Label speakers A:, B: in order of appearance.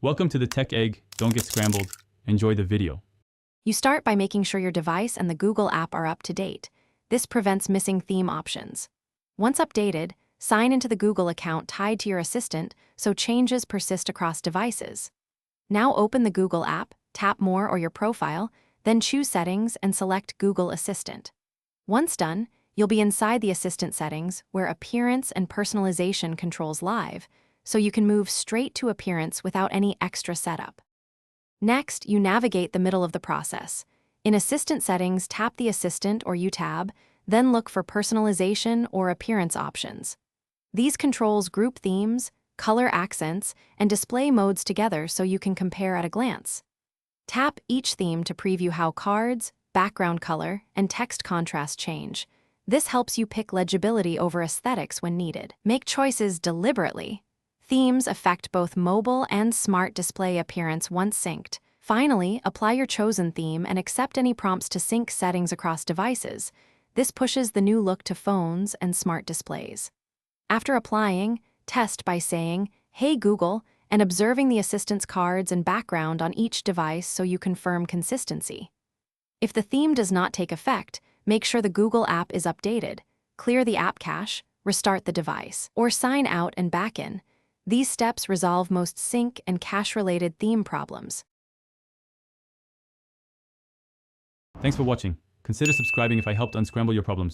A: Welcome to the Tech Egg. Don't get scrambled. Enjoy the video.
B: You start by making sure your device and the Google app are up to date. This prevents missing theme options. Once updated, sign into the Google account tied to your assistant so changes persist across devices. Now open the Google app, tap More or your profile, then choose Settings and select Google Assistant. Once done, you'll be inside the Assistant settings where Appearance and Personalization controls live, so you can move straight to Appearance without any extra setup. Next, you navigate the middle of the process. In Assistant settings, tap the Assistant or U tab, then look for Personalization or Appearance options. These controls group themes, color accents, and display modes together so you can compare at a glance. Tap each theme to preview how cards, background color, and text contrast change. This helps you pick legibility over aesthetics when needed. Make choices deliberately. Themes affect both mobile and smart display appearance once synced. Finally, apply your chosen theme and accept any prompts to sync settings across devices. This pushes the new look to phones and smart displays. After applying, test by saying, "Hey Google," and observing the assistant's cards and background on each device so you confirm consistency. If the theme does not take effect, make sure the Google app is updated, clear the app cache, restart the device, or sign out and back in. These steps resolve most sync and cache-related theme problems.
A: Thanks for watching. Consider subscribing if I helped unscramble your problems.